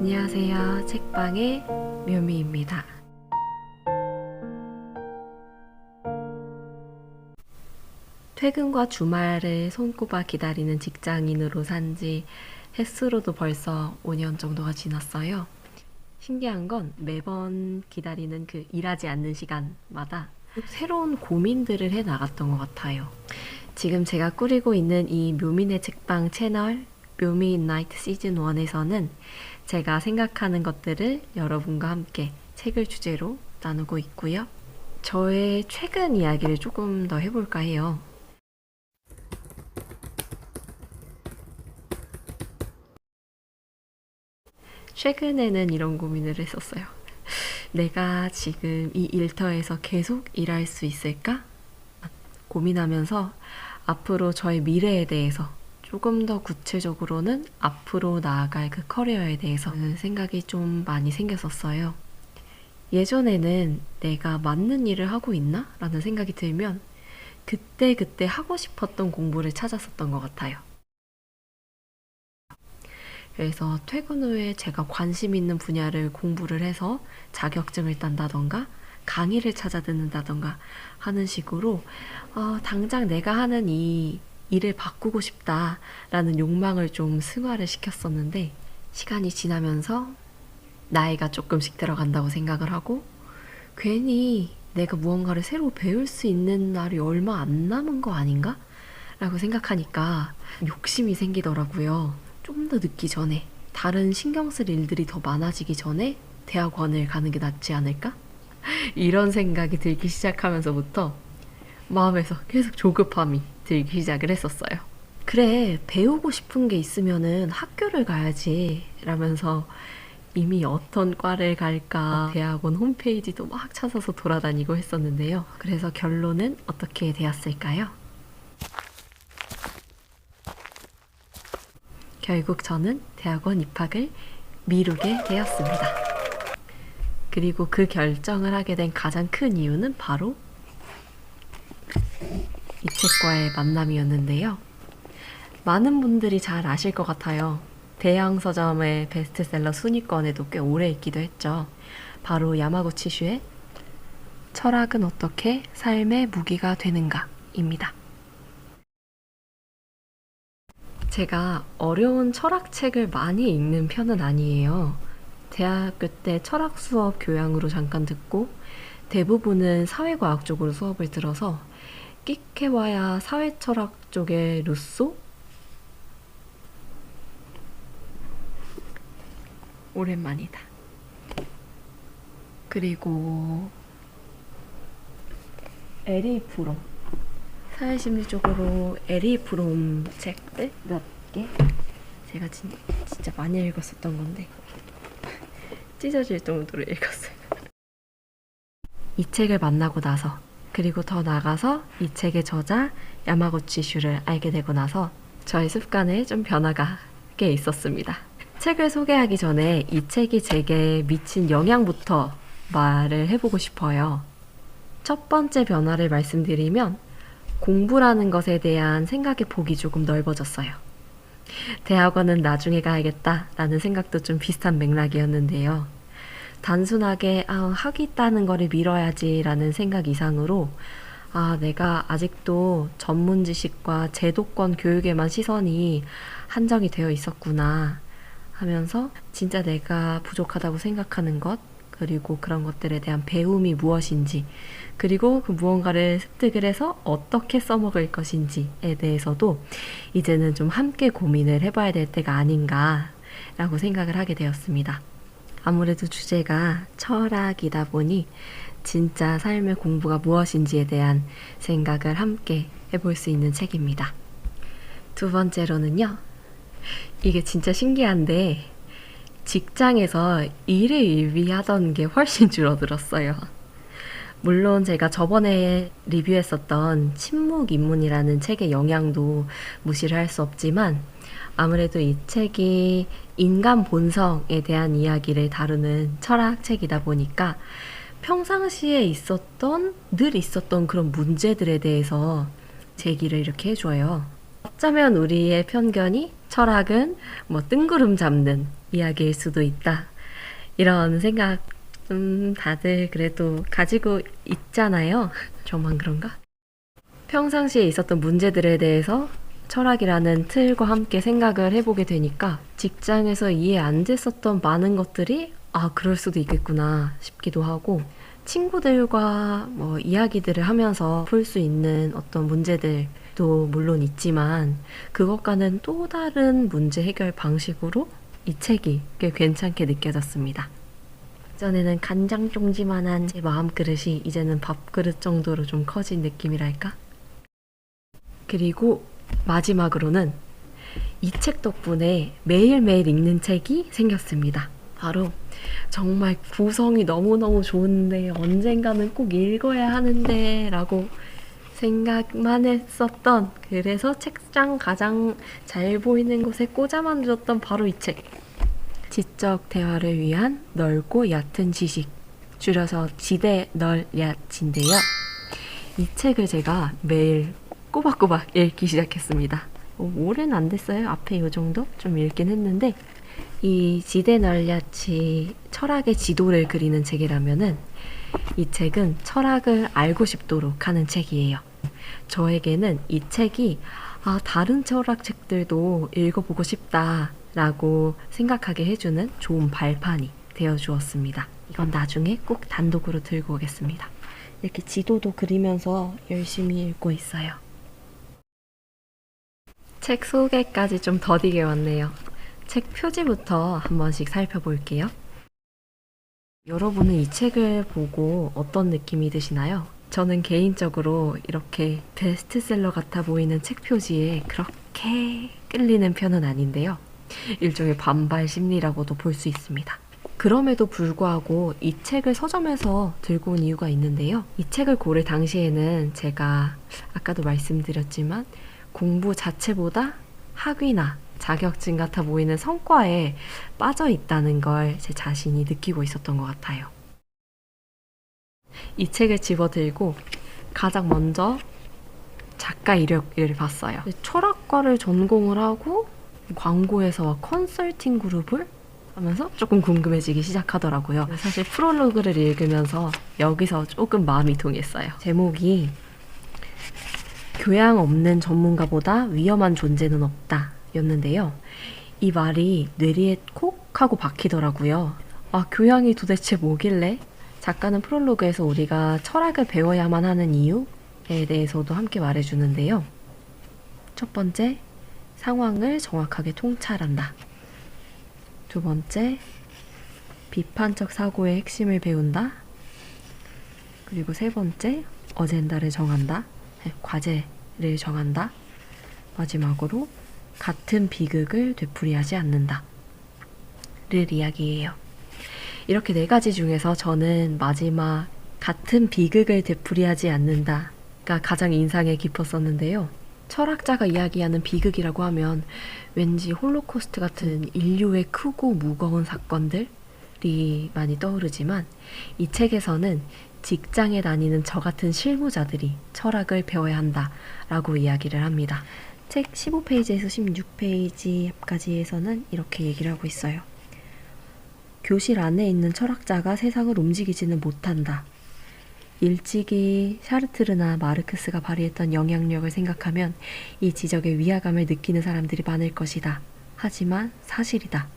안녕하세요. 책방의 묘미입니다. 퇴근과 주말을 손꼽아 기다리는 직장인으로 산지 햇수로도 벌써 5년 정도가 지났어요. 신기한 건 매번 기다리는 그 일하지 않는 시간마다 새로운 고민들을 해 나갔던 것 같아요. 지금 제가 꾸리고 있는 이 묘민의 책방 채널 묘미 인나이트 시즌 1에서는 제가 생각하는 것들을 여러분과 함께 책을 주제로 나누고 있고요. 저의 최근 이야기를 조금 더 해볼까 해요. 최근에는 이런 고민을 했었어요. 내가 지금 이 일터에서 계속 일할 수 있을까? 고민하면서 앞으로 저의 미래에 대해서 조금 더 구체적으로는 앞으로 나아갈 그 커리어에 대해서 생각이 좀 많이 생겼었어요. 예전에는 내가 맞는 일을 하고 있나? 라는 생각이 들면 그때 하고 싶었던 공부를 찾았었던 것 같아요. 그래서 퇴근 후에 제가 관심 있는 분야를 공부를 해서 자격증을 딴다던가 강의를 찾아 듣는다던가 하는 식으로 당장 내가 하는 이 일을 바꾸고 싶다라는 욕망을 좀 승화를 시켰었는데 시간이 지나면서 나이가 조금씩 들어간다고 생각을 하고 괜히 내가 무언가를 새로 배울 수 있는 날이 얼마 안 남은 거 아닌가? 라고 생각하니까 욕심이 생기더라고요. 좀 더 늦기 전에 다른 신경 쓸 일들이 더 많아지기 전에 대학원을 가는 게 낫지 않을까? 이런 생각이 들기 시작하면서부터 마음에서 계속 조급함이 들기 시작을 했었어요. 그래, 배우고 싶은 게 있으면은 학교를 가야지 라면서 이미 어떤 과를 갈까 대학원 홈페이지도 막 찾아서 돌아다니고 했었는데요. 그래서 결론은 어떻게 되었을까요? 결국 저는 대학원 입학을 미루게 되었습니다. 그리고 그 결정을 하게 된 가장 큰 이유는 바로 이 책과의 만남이었는데요. 많은 분들이 잘 아실 것 같아요. 대형 서점의 베스트셀러 순위권에도 꽤 오래 있기도 했죠. 바로 야마구치 슈의 철학은 어떻게 삶의 무기가 되는가입니다. 제가 어려운 철학책을 많이 읽는 편은 아니에요. 대학교 때 철학 수업 교양으로 잠깐 듣고 대부분은 사회과학 쪽으로 수업을 들어서 끼케와야 사회철학 쪽의 루소? 오랜만이다. 그리고 에리 프롬. 사회심리 쪽으로 에리 프롬 책들 몇 개? 제가 진짜 많이 읽었었던 건데 찢어질 정도로 읽었어요. 이 책을 만나고 나서 그리고 더 나아가서 이 책의 저자 야마구치 슈를 알게 되고 나서 저의 습관에 좀 변화가 꽤 있었습니다. 책을 소개하기 전에 이 책이 제게 미친 영향부터 말을 해보고 싶어요. 첫 번째 변화를 말씀드리면 공부라는 것에 대한 생각의 폭이 조금 넓어졌어요. 대학원은 나중에 가야겠다라는 생각도 좀 비슷한 맥락이었는데요. 단순하게 하겠다는 거를 미뤄야지라는 생각 이상으로 내가 아직도 전문 지식과 제도권 교육에만 시선이 한정이 되어 있었구나 하면서 진짜 내가 부족하다고 생각하는 것 그리고 그런 것들에 대한 배움이 무엇인지 그리고 그 무언가를 습득을 해서 어떻게 써먹을 것인지에 대해서도 이제는 좀 함께 고민을 해봐야 될 때가 아닌가라고 생각을 하게 되었습니다. 아무래도 주제가 철학이다 보니 진짜 삶의 공부가 무엇인지에 대한 생각을 함께 해볼 수 있는 책입니다. 두 번째로는요. 이게 진짜 신기한데 직장에서 일을 일비하던 게 훨씬 줄어들었어요. 물론 제가 저번에 리뷰했었던 침묵인문이라는 책의 영향도 무시를 할 수 없지만 아무래도 이 책이 인간 본성에 대한 이야기를 다루는 철학책이다 보니까 평상시에 늘 있었던 그런 문제들에 대해서 제기를 이렇게 해줘요. 어쩌면 우리의 편견이 철학은 뜬구름 잡는 이야기일 수도 있다. 이런 생각 다들 그래도 가지고 있잖아요. 저만 그런가? 평상시에 있었던 문제들에 대해서 철학이라는 틀과 함께 생각을 해보게 되니까 직장에서 이해 안 됐었던 많은 것들이 그럴 수도 있겠구나 싶기도 하고, 친구들과 이야기들을 하면서 풀 수 있는 어떤 문제들도 물론 있지만 그것과는 또 다른 문제 해결 방식으로 이 책이 꽤 괜찮게 느껴졌습니다. 전에는 간장 종지만한 제 마음그릇이 이제는 밥그릇 정도로 좀 커진 느낌이랄까? 그리고 마지막으로는 이 책 덕분에 매일매일 읽는 책이 생겼습니다. 바로 정말 구성이 너무너무 좋은데 언젠가는 꼭 읽어야 하는데 라고 생각만 했었던, 그래서 책장 가장 잘 보이는 곳에 꽂아만 뒀던 바로 이 책. 지적 대화를 위한 넓고 얕은 지식, 줄여서 지대 널얕인데요. 이 책을 제가 매일 꼬박꼬박 읽기 시작했습니다. 오래는 안 됐어요. 앞에 이 정도 좀 읽긴 했는데, 이 지대 널얕이 철학의 지도를 그리는 책이라면은 이 책은 철학을 알고 싶도록 하는 책이에요. 저에게는 이 책이 다른 철학 책들도 읽어보고 싶다라고 생각하게 해주는 좋은 발판이 되어 주었습니다. 이건 나중에 꼭 단독으로 들고 오겠습니다. 이렇게 지도도 그리면서 열심히 읽고 있어요. 책 소개까지 좀 더디게 왔네요. 책 표지부터 한 번씩 살펴볼게요. 여러분은 이 책을 보고 어떤 느낌이 드시나요? 저는 개인적으로 이렇게 베스트셀러 같아 보이는 책 표지에 그렇게 끌리는 편은 아닌데요. 일종의 반발 심리라고도 볼 수 있습니다. 그럼에도 불구하고 이 책을 서점에서 들고 온 이유가 있는데요. 이 책을 고를 당시에는 제가 아까도 말씀드렸지만 공부 자체보다 학위나 자격증 같아 보이는 성과에 빠져 있다는 걸 제 자신이 느끼고 있었던 것 같아요. 이 책을 집어들고 가장 먼저 작가 이력을 봤어요. 철학과를 전공을 하고 광고회사와 컨설팅 그룹을 하면서 조금 궁금해지기 시작하더라고요. 사실 프롤로그를 읽으면서 여기서 조금 마음이 동했어요. 제목이 교양 없는 전문가보다 위험한 존재는 없다 였는데요. 이 말이 뇌리에 콕 하고 박히더라고요. 교양이 도대체 뭐길래? 작가는 프롤로그에서 우리가 철학을 배워야만 하는 이유에 대해서도 함께 말해주는데요. 첫 번째, 상황을 정확하게 통찰한다. 두 번째, 비판적 사고의 핵심을 배운다. 그리고 세 번째, 어젠다를 정한다. 과제를 정한다. 마지막으로 같은 비극을 되풀이하지 않는다 를 이야기해요. 이렇게 네 가지 중에서 저는 마지막 같은 비극을 되풀이하지 않는다가 가장 인상에 깊었었는데요. 철학자가 이야기하는 비극이라고 하면 왠지 홀로코스트 같은 인류의 크고 무거운 사건들이 많이 떠오르지만 이 책에서는 직장에 다니는 저 같은 실무자들이 철학을 배워야 한다라고 이야기를 합니다. 책 15페이지에서 16페이지까지에서는 이렇게 얘기를 하고 있어요. 교실 안에 있는 철학자가 세상을 움직이지는 못한다. 일찍이 샤르트르나 마르크스가 발휘했던 영향력을 생각하면 이 지적에 위화감을 느끼는 사람들이 많을 것이다. 하지만 사실이다.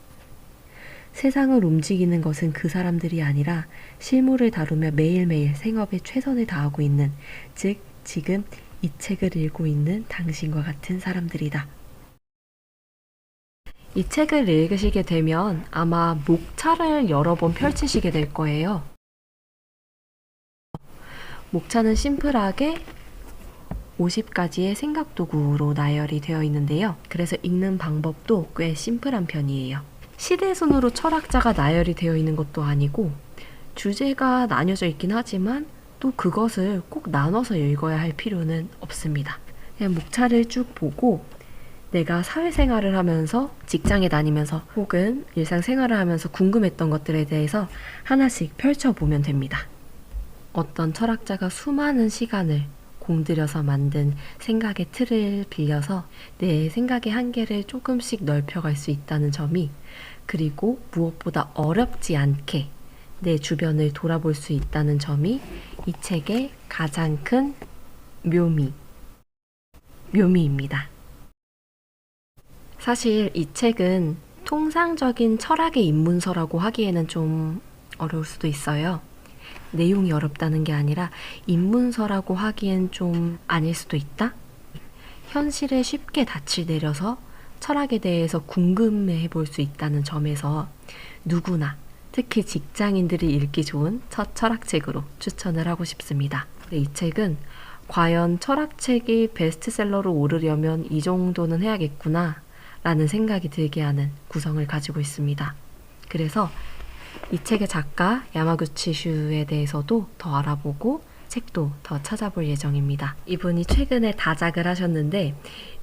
세상을 움직이는 것은 그 사람들이 아니라 실무를 다루며 매일매일 생업에 최선을 다하고 있는, 즉 지금 이 책을 읽고 있는 당신과 같은 사람들이다. 이 책을 읽으시게 되면 아마 목차를 여러 번 펼치시게 될 거예요. 목차는 심플하게 50가지의 생각도구로 나열이 되어 있는데요. 그래서 읽는 방법도 꽤 심플한 편이에요. 시대순으로 철학자가 나열이 되어 있는 것도 아니고 주제가 나뉘어져 있긴 하지만 또 그것을 꼭 나눠서 읽어야 할 필요는 없습니다. 그냥 목차를 쭉 보고 내가 사회생활을 하면서 직장에 다니면서 혹은 일상생활을 하면서 궁금했던 것들에 대해서 하나씩 펼쳐보면 됩니다. 어떤 철학자가 수많은 시간을 공들여서 만든 생각의 틀을 빌려서 내 생각의 한계를 조금씩 넓혀갈 수 있다는 점이 그리고 무엇보다 어렵지 않게 내 주변을 돌아볼 수 있다는 점이 이 책의 가장 큰 묘미입니다. 사실 이 책은 통상적인 철학의 입문서라고 하기에는 좀 어려울 수도 있어요. 내용이 어렵다는 게 아니라 입문서라고 하기엔 좀 아닐 수도 있다? 현실에 쉽게 닻을 내려서 철학에 대해서 궁금해 볼 수 있다는 점에서 누구나, 특히 직장인들이 읽기 좋은 첫 철학책으로 추천을 하고 싶습니다. 이 책은 과연 철학책이 베스트셀러로 오르려면 이 정도는 해야겠구나 라는 생각이 들게 하는 구성을 가지고 있습니다. 그래서 이 책의 작가 야마구치 슈에 대해서도 더 알아보고 책도 더 찾아볼 예정입니다. 이분이 최근에 다작을 하셨는데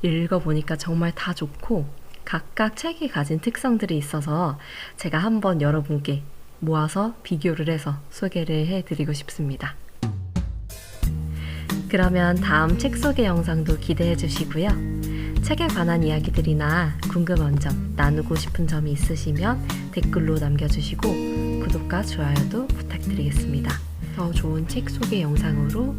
읽어보니까 정말 다 좋고 각각 책이 가진 특성들이 있어서 제가 한번 여러분께 모아서 비교를 해서 소개를 해드리고 싶습니다. 그러면 다음 책 소개 영상도 기대해 주시고요. 책에 관한 이야기들이나 궁금한 점, 나누고 싶은 점이 있으시면 댓글로 남겨주시고 구독과 좋아요도 부탁드리겠습니다. 더 좋은 책 소개 영상으로